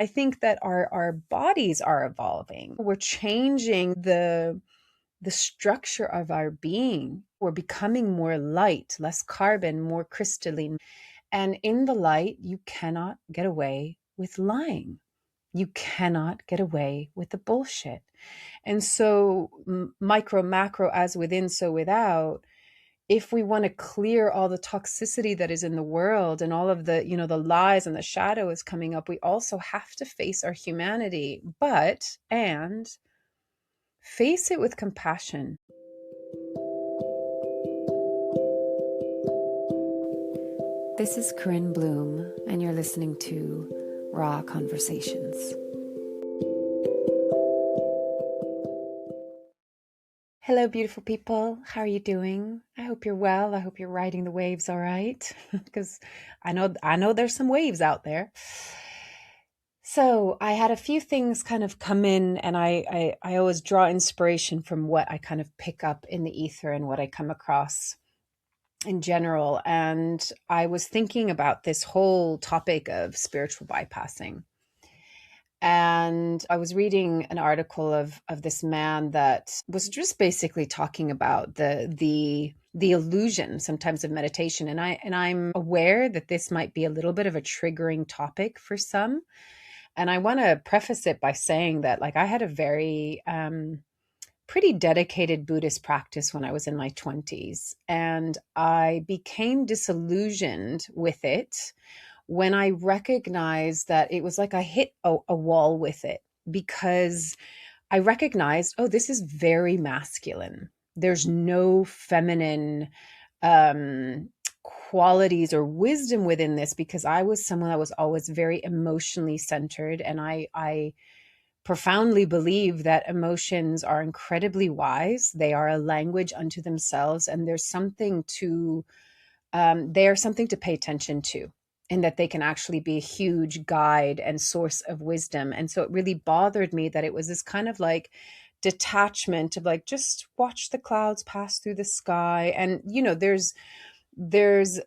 I think that our bodies are evolving. We're changing the structure of our being. We're becoming more light, less carbon, more crystalline. And in the light, you cannot get away with lying. You cannot get away with the bullshit. And so, micro, macro, as within, so without, if we want to clear all the toxicity that is in the world and all of the, the lies and the shadow is coming up, we also have to face our humanity, and face it with compassion. This is Corinne Bloom, and you're listening to Raw Conversations. Hello, beautiful people. How are you doing? I hope you're well. I hope you're riding the waves all right, because I know there's some waves out there. So I had a few things kind of come in, and I always draw inspiration from what I kind of pick up in the ether and what I come across in general. And I was thinking about this whole topic of spiritual bypassing. And I was reading an article of this man that was just basically talking about the illusion sometimes of meditation. And I'm aware that this might be a little bit of a triggering topic for some. And I want to preface it by saying that, like, I had a very pretty dedicated Buddhist practice when I was in my 20s, and I became disillusioned with it when I recognized that it was like I hit a wall with it, because I recognized, oh, this is very masculine. There's no feminine qualities or wisdom within this, because I was someone that was always very emotionally centered. And I profoundly believe that emotions are incredibly wise. They are a language unto themselves. And there's something to, they are something to pay attention to, and that they can actually be a huge guide and source of wisdom. And so it really bothered me that it was this kind of like detachment of like, just watch the clouds pass through the sky. And, there's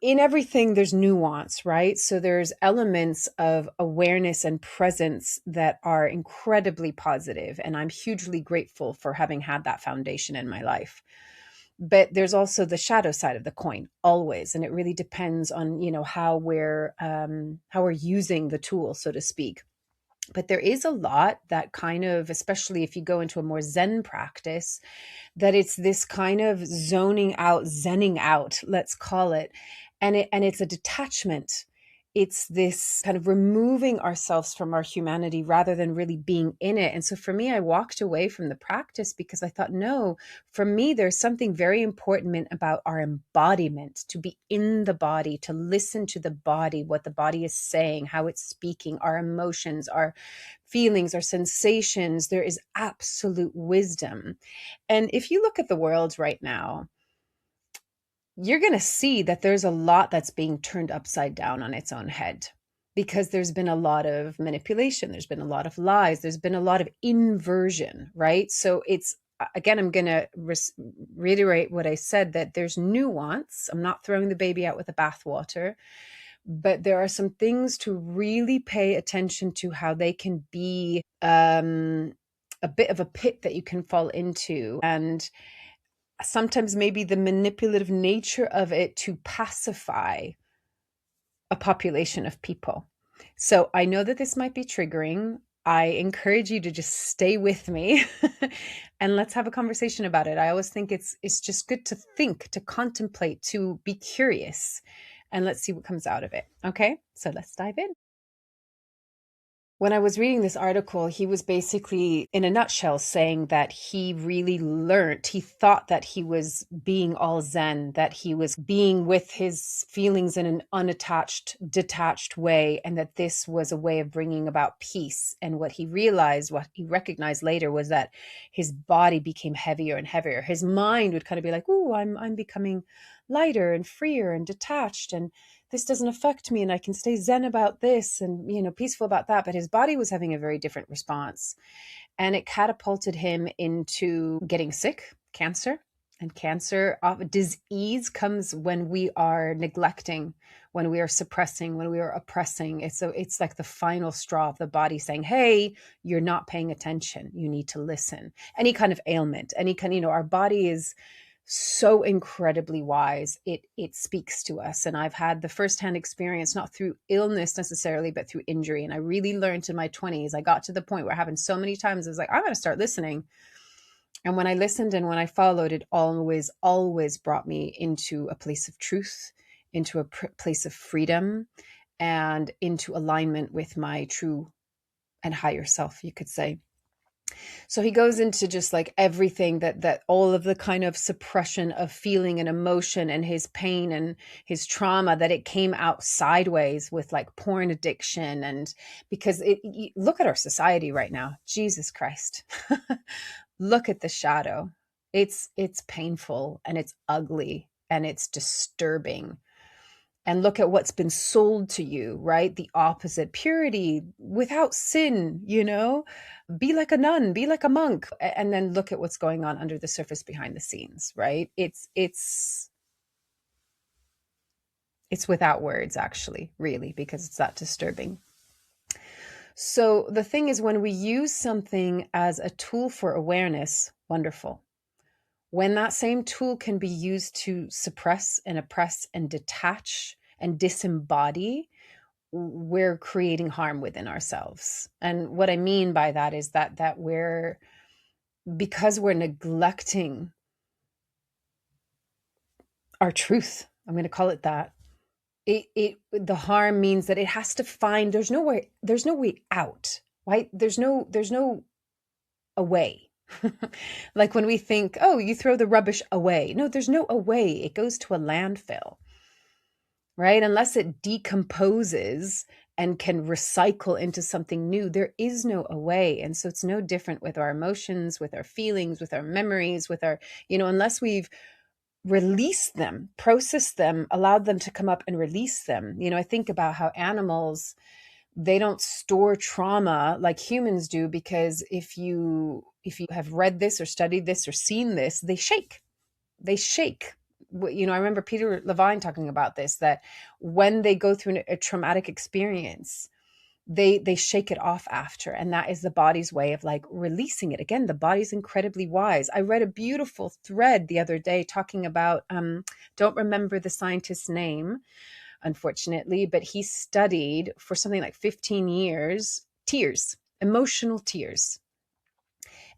in everything, there's nuance, right? So there's elements of awareness and presence that are incredibly positive, and I'm hugely grateful for having had that foundation in my life. But there's also the shadow side of the coin, always, and it really depends on how we're using the tool, so to speak. But there is a lot that kind of, especially if you go into a more Zen practice, that it's this kind of zoning out, zenning out, let's call it. And it's a detachment. It's this kind of removing ourselves from our humanity rather than really being in it. And so for me, I walked away from the practice because I thought, no, for me, there's something very important about our embodiment, to be in the body, to listen to the body, what the body is saying, how it's speaking, our emotions, our feelings, our sensations. There is absolute wisdom. And if you look at the world right now, you're going to see that there's a lot that's being turned upside down on its own head, because there's been a lot of manipulation. There's been a lot of lies. There's been a lot of inversion, right? So it's, again, I'm going to reiterate what I said, that there's nuance. I'm not throwing the baby out with the bathwater, but there are some things to really pay attention to, how they can be a bit of a pit that you can fall into. And sometimes maybe the manipulative nature of it to pacify a population of people. So I know that this might be triggering. I encourage you to just stay with me and let's have a conversation about it. I always think it's just good to think, to contemplate, to be curious, and let's see what comes out of it. Okay, so let's dive in. When I was reading this article, he was basically, in a nutshell, saying that he really learned, he thought that he was being all Zen, that he was being with his feelings in an unattached, detached way, and that this was a way of bringing about peace. And what he realized, what he recognized later, was that his body became heavier and heavier. His mind would kind of be like, "Ooh, I'm becoming lighter and freer and detached, and this doesn't affect me, and I can stay Zen about this and, peaceful about that." But his body was having a very different response, and it catapulted him into getting sick, cancer. And cancer, disease, comes when we are neglecting, when we are suppressing, when we are oppressing. It's like the final straw of the body saying, hey, you're not paying attention. You need to listen. Any kind of ailment, any kind, our body is so incredibly wise. It speaks to us. And I've had the firsthand experience, not through illness necessarily, but through injury. And I really learned in my 20s. I got to the point where having so many times I was like, I'm going to start listening. And when I listened and when I followed, it always brought me into a place of truth, into a place of freedom, and into alignment with my true and higher self, you could say. So he goes into just like everything that all of the kind of suppression of feeling and emotion and his pain and his trauma, that it came out sideways with like porn addiction. And because look at our society right now, Jesus Christ, look at the shadow. It's painful and it's ugly and it's disturbing. And look at what's been sold to you, right? The opposite, purity without sin, be like a nun, be like a monk. And then look at what's going on under the surface behind the scenes, right? It's without words, actually, really, because it's that disturbing. So the thing is, when we use something as a tool for awareness, wonderful. When that same tool can be used to suppress and oppress and detach and disembody, we're creating harm within ourselves. And what I mean by that is that because we're neglecting our truth, I'm going to call it that. The harm means that it has to find, there's no way out, right? There's no away. Like when we think, oh, you throw the rubbish away. No, there's no away. It goes to a landfill, right? Unless it decomposes and can recycle into something new, there is no away. And so it's no different with our emotions, with our feelings, with our memories, with our, unless we've released them, processed them, allowed them to come up and release them. I think about how animals, they don't store trauma like humans do, because if you have read this or studied this or seen this, they shake. I remember Peter Levine talking about this, that when they go through a traumatic experience, they shake it off after, and that is the body's way of like releasing it. Again, the body's incredibly wise. I read a beautiful thread the other day talking about don't remember the scientist's name, unfortunately, but he studied for something like 15 years tears, emotional tears,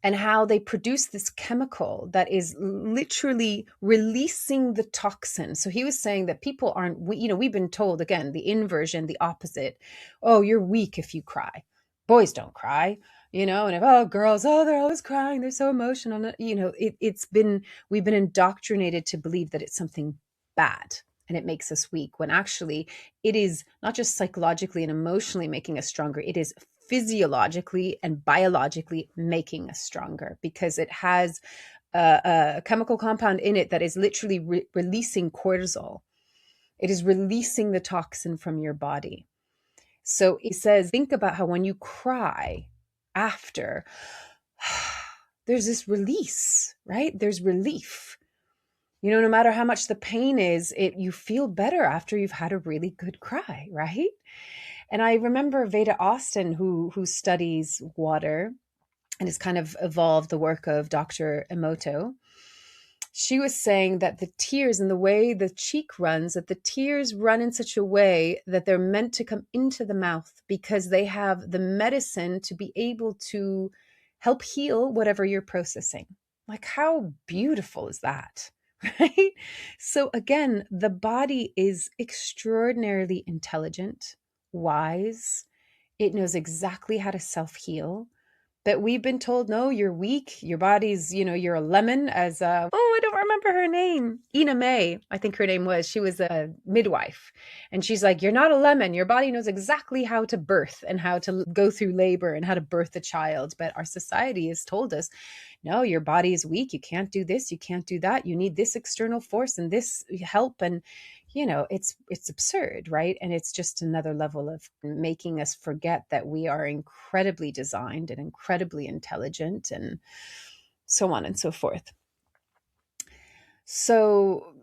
and how they produce this chemical that is literally releasing the toxin. So he was saying that people aren't, we've been told, again, the inversion, the opposite. Oh, you're weak if you cry. Boys don't cry, and if, girls, they're always crying, they're so emotional. We've been indoctrinated to believe that it's something bad and it makes us weak, when actually it is not just psychologically and emotionally making us stronger, it is physiologically and biologically making us stronger, because it has a chemical compound in it that is literally releasing cortisol. It is releasing the toxin from your body. So he says, think about how when you cry after, there's this release, right? There's relief. No matter how much the pain is, you feel better after you've had a really good cry, right? And I remember Veda Austin, who studies water and has kind of evolved the work of Dr. Emoto. She was saying that the tears and the way the cheek runs, that the tears run in such a way that they're meant to come into the mouth, because they have the medicine to be able to help heal whatever you're processing. Like, how beautiful is that? Right? So again, the body is extraordinarily intelligent, wise. It knows exactly how to self-heal. But we've been told, no, you're weak. Your body's, you're a lemon, as I don't remember her name. Ina May, I think her name was. She was a midwife. And she's like, you're not a lemon. Your body knows exactly how to birth and how to go through labor and how to birth a child. But our society has told us, no, your body is weak. You can't do this. You can't do that. You need this external force and this help. And it's absurd, right? And it's just another level of making us forget that we are incredibly designed and incredibly intelligent, and so on and so forth. So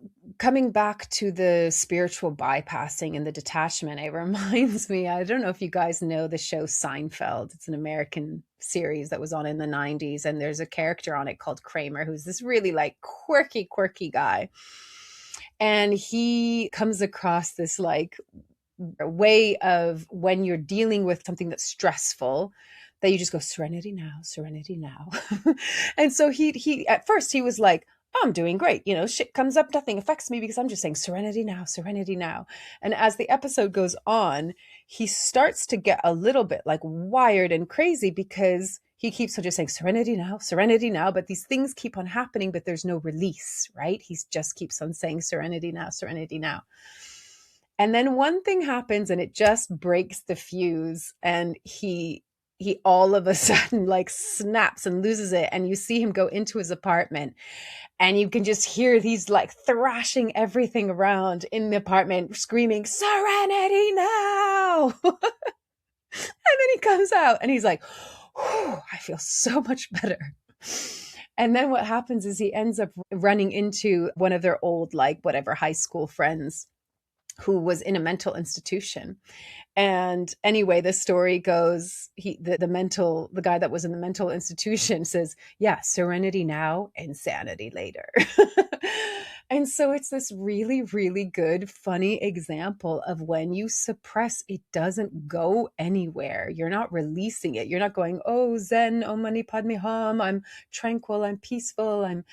coming back to the spiritual bypassing and the detachment, it reminds me, I don't know if you guys know the show Seinfeld. It's an American series that was on in the 90s. And there's a character on it called Kramer, who's this really like quirky guy. And he comes across this like way of when you're dealing with something that's stressful, that you just go, serenity now, serenity now. And so he at first he was like, oh, I'm doing great, you know, shit comes up, nothing affects me because I'm just saying serenity now, serenity now. And as the episode goes on, he starts to get a little bit like wired and crazy because he keeps on just saying serenity now, but these things keep on happening, but there's no release, right? He just keeps on saying serenity now, serenity now. And then one thing happens and it just breaks the fuse, and he all of a sudden like snaps and loses it, and you see him go into his apartment and you can just hear he's like thrashing everything around in the apartment screaming serenity now. And then he comes out and he's like, I feel so much better. And then what happens is he ends up running into one of their old like whatever high school friends who was in a mental institution. And anyway, the story goes, the guy that was in the mental institution says, yeah, serenity now, insanity later. And so it's this really, really good, funny example of when you suppress, it doesn't go anywhere. You're not releasing it. You're not going, oh, Zen, oh, mani padme hum, I'm tranquil, I'm peaceful, I'm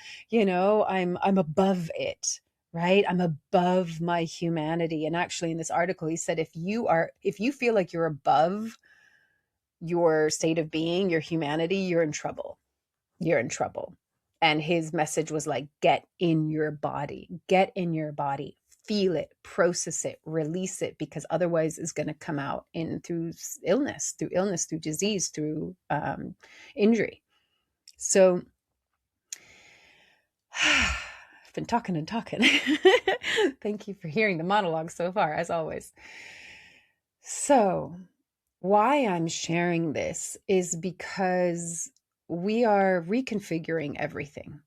above it. Right? I'm above my humanity. And actually in this article, he said, if you feel like you're above your state of being, your humanity, you're in trouble. You're in trouble. And his message was like, get in your body, feel it, process it, release it, because otherwise it's going to come out through illness, through disease, through injury. So I've been talking and talking. Thank you for hearing the monologue so far, as always. So, why I'm sharing this is because we are reconfiguring everything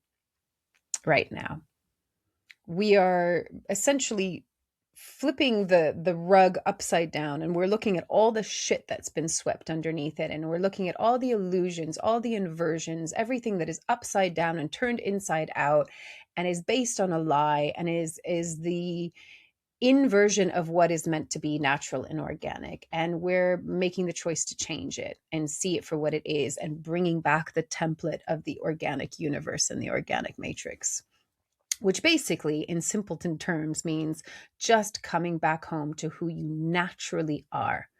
right now. We are essentially flipping the rug upside down, and we're looking at all the shit that's been swept underneath it, and we're looking at all the illusions, all the inversions, everything that is upside down and turned inside out and is based on a lie and is the inversion of what is meant to be natural and organic. And we're making the choice to change it and see it for what it is, and bringing back the template of the organic universe and the organic matrix, which basically in simpleton terms means just coming back home to who you naturally are,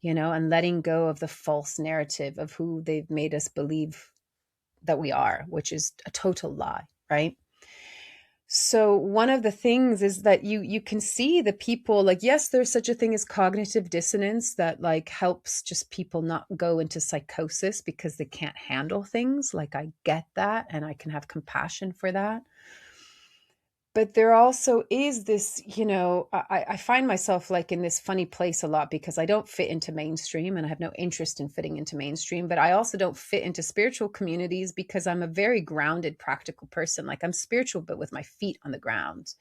and letting go of the false narrative of who they've made us believe that we are, which is a total lie, right? So one of the things is that you can see the people, like, yes, there's such a thing as cognitive dissonance that like helps just people not go into psychosis because they can't handle things. Like, I get that, and I can have compassion for that. But there also is this, I find myself like in this funny place a lot because I don't fit into mainstream, and I have no interest in fitting into mainstream, but I also don't fit into spiritual communities because I'm a very grounded, practical person. Like, I'm spiritual, but with my feet on the ground.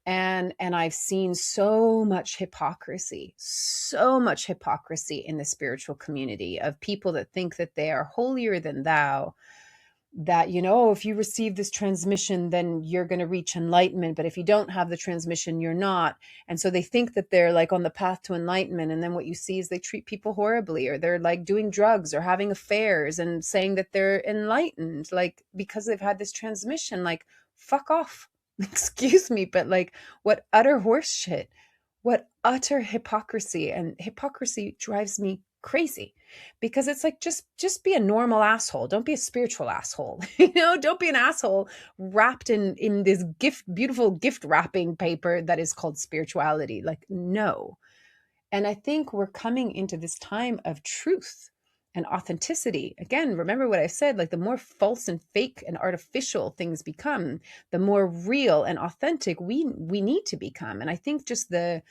And I've seen so much hypocrisy in the spiritual community of people that think that they are holier than thou, that, if you receive this transmission, then you're going to reach enlightenment. But if you don't have the transmission, you're not. And so they think that they're like on the path to enlightenment. And then what you see is they treat people horribly, or they're like doing drugs or having affairs and saying that they're enlightened, like, because they've had this transmission. Like, fuck off. Excuse me. But like, what utter horse shit, what utter hypocrisy. And hypocrisy drives me crazy, because it's like, just be a normal asshole. Don't be a spiritual asshole. Don't be an asshole wrapped in this beautiful gift wrapping paper that is called spirituality. Like, no. And I think we're coming into this time of truth and authenticity. Again, remember what I said, like, the more false and fake and artificial things become, the more real and authentic we need to become. And I think just the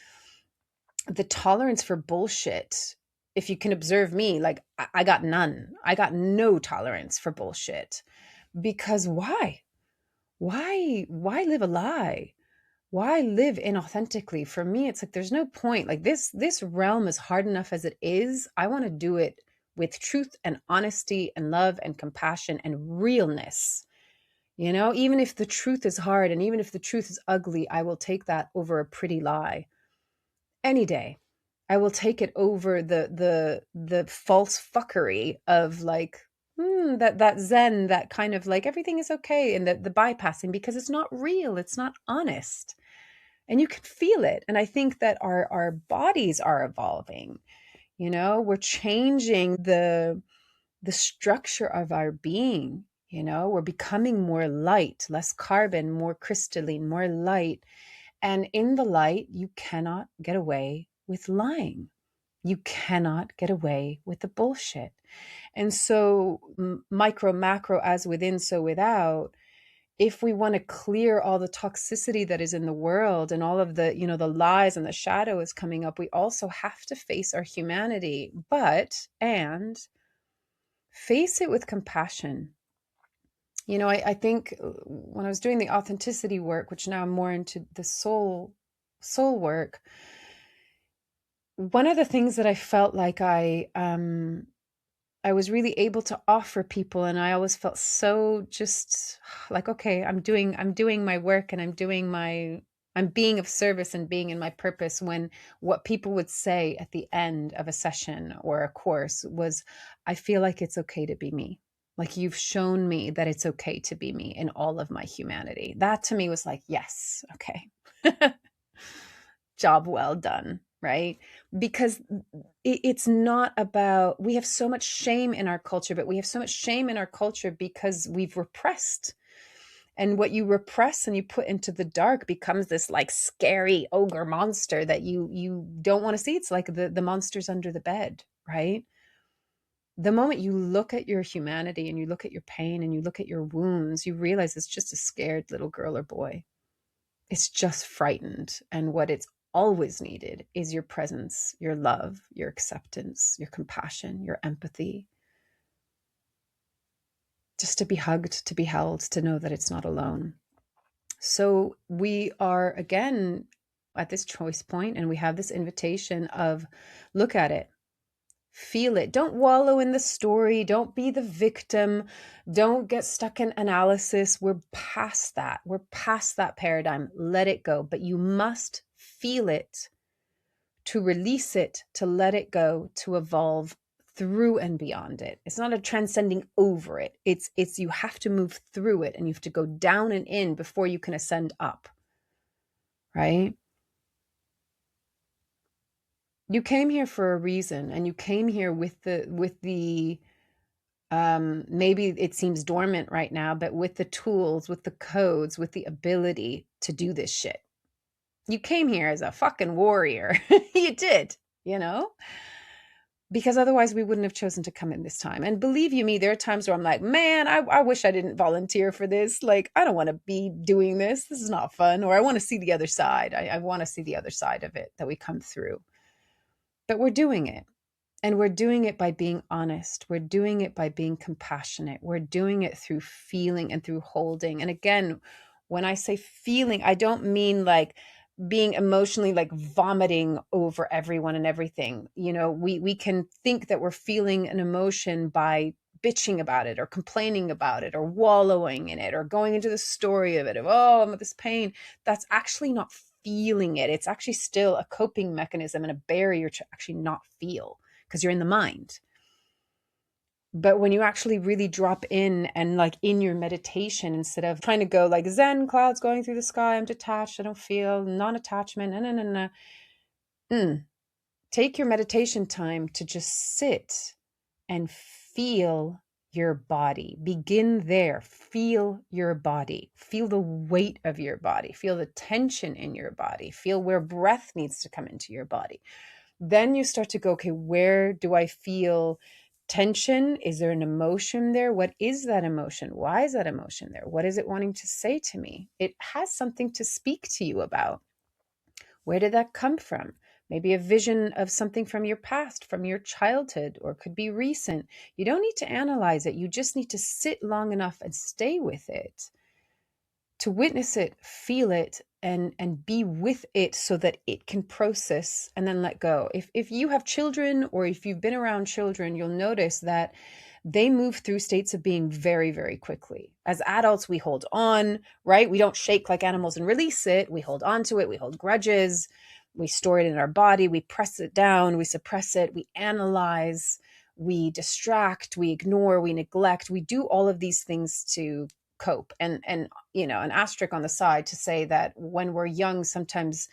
tolerance for bullshit, if you can observe me, like, I got none. I got no tolerance for bullshit, because why live a lie? why live inauthentically? For me, it's like there's no point. Like this realm is hard enough as it is. I want to do it with truth and honesty and love and compassion and realness. You know, even if the truth is hard and even if the truth is ugly, I will take that over a pretty lie any day. I will take it over the false fuckery of like that zen, that kind of like everything is okay, and the bypassing, because it's not real, it's not honest, and you can feel it. And I think that our bodies are evolving. You know, we're changing the structure of our being. You know, we're becoming more light, less carbon, more crystalline, more light. And in the light, you cannot get away with lying. You cannot get away with the bullshit. And so, micro, macro, as within, so without, if we want to clear all the toxicity that is in the world and all of the, you know, the lies and the shadow is coming up, we also have to face our humanity, and face it with compassion. You know, I think when I was doing the authenticity work, which now I'm more into the soul work, one of the things that I felt like I was really able to offer people, and I always felt so just like, okay, I'm doing my work, and I'm being of service and being in my purpose, when what people would say at the end of a session or a course was, I feel like it's okay to be me. Like, you've shown me that it's okay to be me in all of my humanity. That to me was like, yes, okay. Job well done, right? Because it's not about, we have so much shame in our culture, but we have so much shame in our culture because we've repressed. And what you repress and you put into the dark becomes this like scary ogre monster that you don't want to see. It's like the monsters under the bed, right? The moment you look at your humanity and you look at your pain and you look at your wounds, you realize it's just a scared little girl or boy. It's just frightened. And what it's always needed is your presence, your love, your acceptance, your compassion, your empathy. Just to be hugged, to be held, to know that it's not alone. So we are again at this choice point, and we have this invitation of look at it, feel it. Don't wallow in the story. Don't be the victim. Don't get stuck in analysis. We're past that. We're past that paradigm. Let it go. But you must feel it to release it, to let it go, to evolve through and beyond it. It's not a transcending over it. It's you have to move through it, and you have to go down and in before you can ascend up. Right? You came here for a reason, and you came here with the maybe it seems dormant right now, but with the tools, with the codes, with the ability to do this shit. You came here as a fucking warrior. You did, you know? Because otherwise we wouldn't have chosen to come in this time. And believe you me, there are times where I'm like, man, I wish I didn't volunteer for this. Like, I don't want to be doing this. This is not fun. Or I want to see the other side. I want to see the other side of it that we come through. But we're doing it. And we're doing it by being honest. We're doing it by being compassionate. We're doing it through feeling and through holding. And again, when I say feeling, I don't mean like being emotionally like vomiting over everyone and everything. You know, we can think that we're feeling an emotion by bitching about it or complaining about it or wallowing in it or going into the story of it of, oh, I'm with this pain. That's actually not feeling it. It's actually still a coping mechanism and a barrier to actually not feel, because you're in the mind. But when you actually really drop in and like in your meditation, instead of trying to go like Zen, clouds going through the sky, I'm detached, I don't feel, non-attachment, take your meditation time to just sit and feel your body. Begin there. Feel your body. Feel the weight of your body. Feel the tension in your body. Feel where breath needs to come into your body. Then you start to go, okay, where do I feel tension? Is there an emotion there? What is that emotion? Why is that emotion there? What is it wanting to say to me? It has something to speak to you about. Where did that come from? Maybe a vision of something from your past, from your childhood, or could be recent. You don't need to analyze it. You just need to sit long enough and stay with it, to witness it, feel it, and be with it so that it can process and then let go. If you have children or if you've been around children, you'll notice that they move through states of being very, very quickly. As adults, we hold on, right? We don't shake like animals and release it. We hold on to it. We hold grudges. We store it in our body. We press it down. We suppress it. We analyze. We distract. We ignore. We neglect. We do all of these things to cope. And an asterisk on the side to say that when we're young, sometimes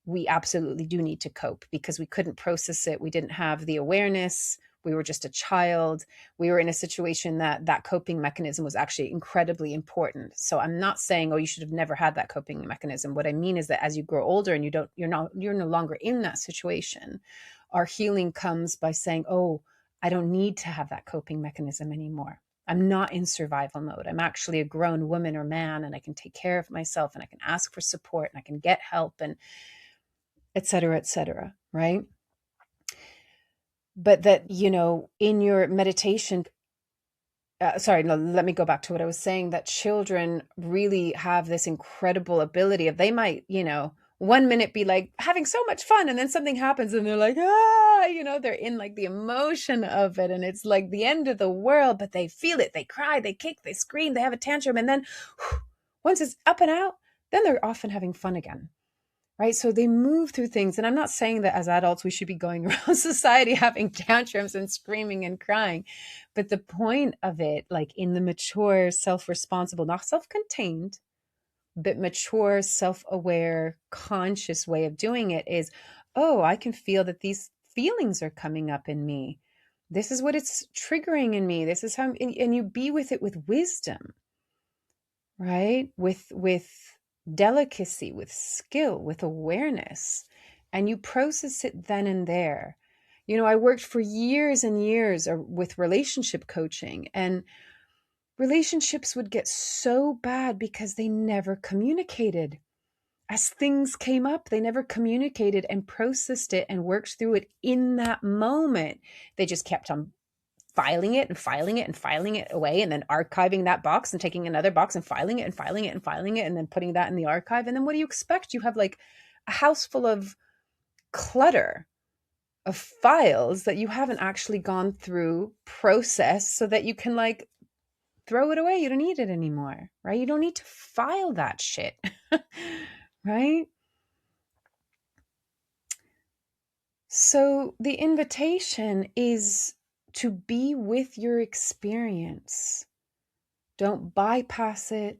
we absolutely do need to cope because we couldn't process it. We didn't have the awareness. We were just a child. We were in a situation that coping mechanism was actually incredibly important. So I'm not saying, oh, you should have never had that coping mechanism. What I mean is that as you grow older and you're no longer in that situation, our healing comes by saying, oh, I don't need to have that coping mechanism anymore. I'm not in survival mode. I'm actually a grown woman or man, and I can take care of myself, and I can ask for support, and I can get help, and et cetera, right? But that, in your meditation, sorry, no, let me go back to what I was saying, that children really have this incredible ability of, they might, 1 minute be like having so much fun, and then something happens and they're like, they're in like the emotion of it, and it's like the end of the world, but they feel it, they cry, they kick, they scream, they have a tantrum, and then once it's up and out, then they're often having fun again. Right. So they move through things. And I'm not saying that as adults, we should be going around society having tantrums and screaming and crying. But the point of it, like in the mature, self-responsible, not self-contained, but mature, self-aware, conscious way of doing it is, oh, I can feel that these feelings are coming up in me. This is what it's triggering in me. This is how, and you be with it with wisdom, right? With delicacy, with skill, with awareness, and you process it then and there. I worked for years and years with relationship coaching, and relationships would get so bad because they never communicated. As things came up, they never communicated and processed it and worked through it in that moment. They just kept on filing it and filing it and filing it away, and then archiving that box and taking another box and filing it and filing it and filing it, and then putting that in the archive. And then what do you expect? You have like a house full of clutter of files that you haven't actually gone through process so that you can like throw it away. You don't need it anymore, right? You don't need to file that shit, right? So the invitation is to be with your experience. Don't bypass it.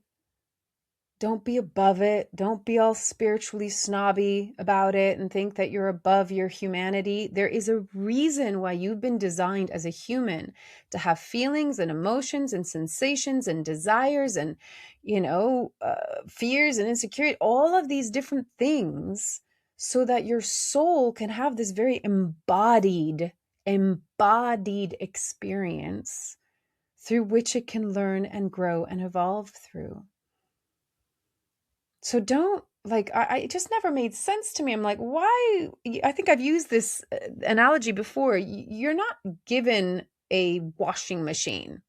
Don't be above it. Don't be all spiritually snobby about it and think that you're above your humanity. There is a reason why you've been designed as a human to have feelings and emotions and sensations and desires and, fears and insecurity, all of these different things, so that your soul can have this very embodied experience through which it can learn and grow and evolve through. So don't, it just never made sense to me. I'm like, why? I think I've used this analogy before. You're not given a washing machine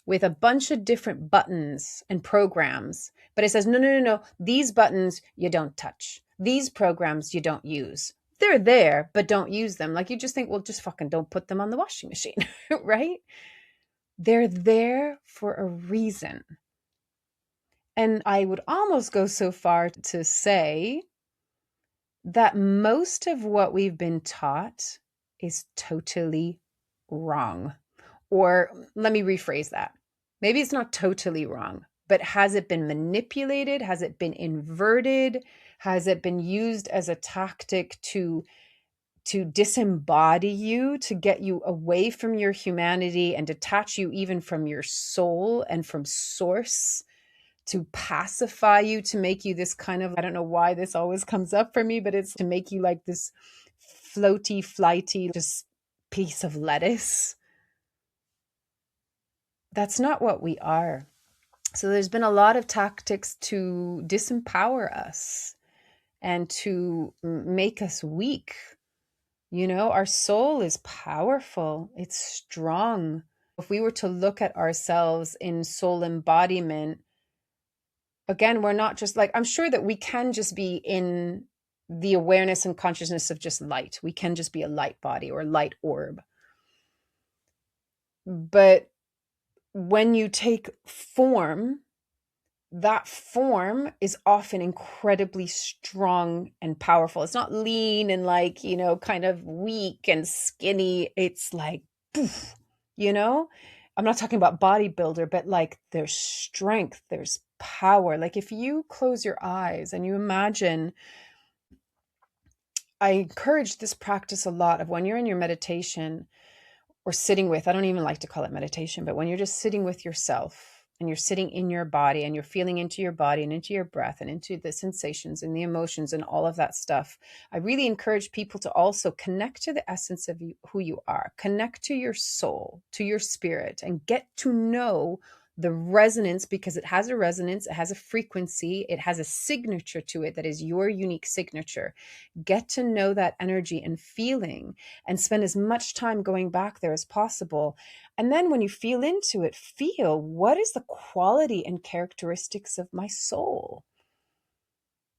with a bunch of different buttons and programs, but it says, no, these buttons you don't touch. These programs you don't use. They're there, but don't use them. Like, you just think, well, just fucking don't put them on the washing machine, right? They're there for a reason. And I would almost go so far to say that most of what we've been taught is totally wrong. Or let me rephrase that. Maybe it's not totally wrong, but has it been manipulated? Has it been inverted? Has it been used as a tactic to disembody you, to get you away from your humanity and detach you even from your soul and from source? To pacify you, to make you this kind of, I don't know why this always comes up for me, but it's to make you like this floaty, flighty, just piece of lettuce. That's not what we are. So there's been a lot of tactics to disempower us and to make us weak. Our soul is powerful. It's strong. If we were to look at ourselves in soul embodiment, again, we're not just like, I'm sure that we can just be in the awareness and consciousness of just light. We can just be a light body or light orb. But when you take form, that form is often incredibly strong and powerful. It's not lean and like, kind of weak and skinny. It's like, poof, you know? I'm not talking about bodybuilder, but like there's strength, there's power. Like if you close your eyes and you imagine, I encourage this practice a lot of when you're in your meditation or sitting with, I don't even like to call it meditation, but when you're just sitting with yourself and you're sitting in your body and you're feeling into your body and into your breath and into the sensations and the emotions and all of that stuff, I really encourage people to also connect to the essence of you, who you are, connect to your soul, to your spirit, and get to know the resonance, because it has a resonance, it has a frequency, it has a signature to it that is your unique signature. Get to know that energy and feeling and spend as much time going back there as possible. And then when you feel into it, feel, what is the quality and characteristics of my soul?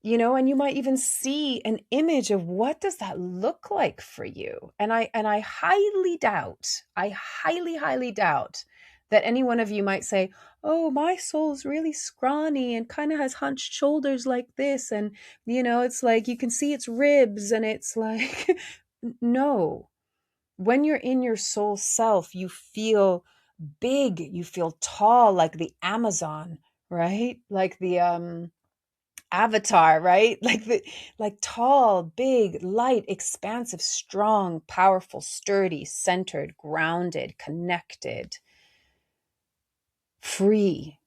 And you might even see an image of what does that look like for you. And I highly doubt that any one of you might say, oh, my soul's really scrawny and kind of has hunched shoulders like this. And, it's like you can see its ribs and it's like, no. When you're in your soul self, you feel big, you feel tall, like the Amazon, right? Like the Avatar, right? Like tall, big, light, expansive, strong, powerful, sturdy, centered, grounded, connected, free.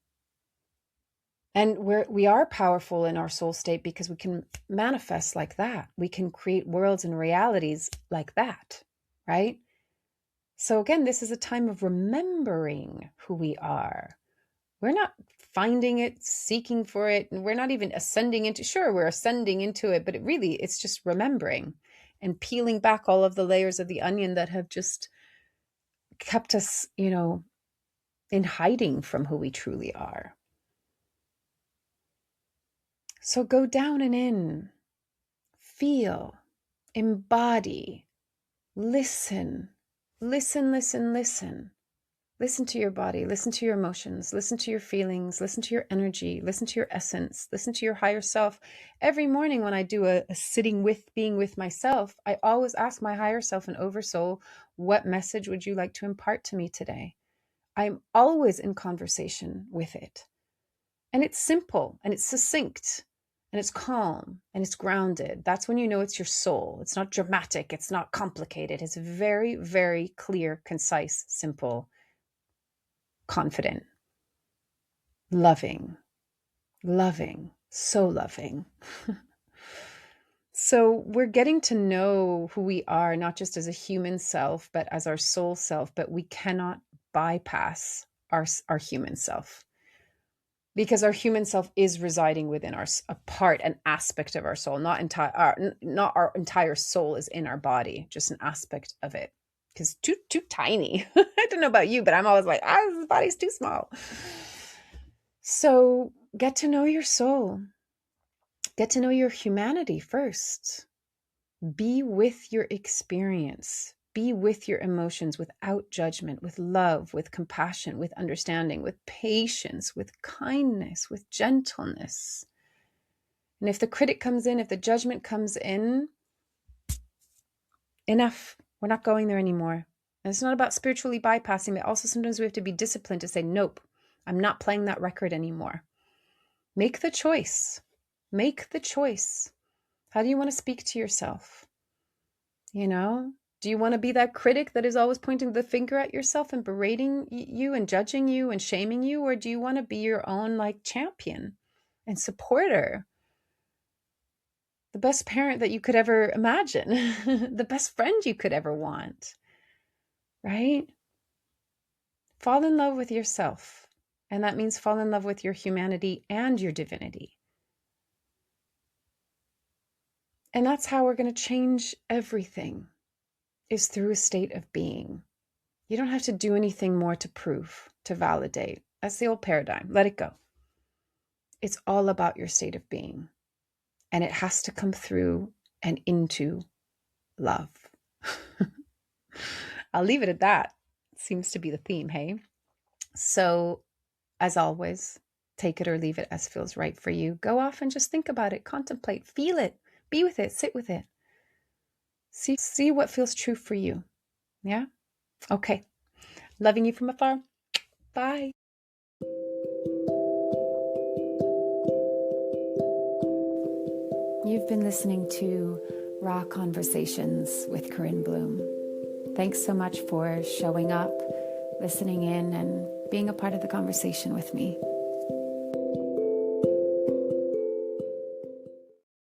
And we are powerful in our soul state because we can manifest like that. We can create worlds and realities like that, right? So again, this is a time of remembering who we are. We're not finding it, seeking for it, and we're not even ascending into, sure, we're ascending into it, but it's just remembering and peeling back all of the layers of the onion that have just kept us, in hiding from who we truly are. So go down and in, feel, embody, listen, listen, listen, listen. Listen to your body, listen to your emotions, listen to your feelings, listen to your energy, listen to your essence, listen to your higher self. Every morning when I do a sitting with being with myself, I always ask my higher self and oversoul, what message would you like to impart to me today? I'm always in conversation with it. And it's simple and it's succinct and it's calm and it's grounded. That's when you know it's your soul. It's not dramatic. It's not complicated. It's very, very clear, concise, simple, confident, loving, so loving. So we're getting to know who we are, not just as a human self, but as our soul self. But we cannot bypass our human self, because our human self is residing within a part, an aspect of our soul, not our entire soul is in our body, just an aspect of it. Because too tiny. I don't know about you, but I'm always like, this body's too small. So get to know your soul. Get to know your humanity first. Be with your experience. Be with your emotions without judgment, with love, with compassion, with understanding, with patience, with kindness, with gentleness. And if the critic comes in, if the judgment comes in, enough. We're not going there anymore. And it's not about spiritually bypassing, but also sometimes we have to be disciplined to say, nope, I'm not playing that record anymore. Make the choice. Make the choice. How do you want to speak to yourself? Do you want to be that critic that is always pointing the finger at yourself and berating you and judging you and shaming you? Or do you want to be your own champion and supporter? The best parent that you could ever imagine, the best friend you could ever want, right? Fall in love with yourself. And that means fall in love with your humanity and your divinity. And that's how we're going to change everything, is through a state of being. You don't have to do anything more to prove, to validate. That's the old paradigm. Let it go. It's all about your state of being. And it has to come through and into love. I'll leave it at that. Seems to be the theme, hey? So, as always, take it or leave it as feels right for you. Go off and just think about it, contemplate, feel it, be with it, sit with it. See what feels true for you. Yeah? Okay. Loving you from afar. Bye. You've been listening to Raw Conversations with Corinne Bloom. Thanks so much for showing up, listening in, and being a part of the conversation with me.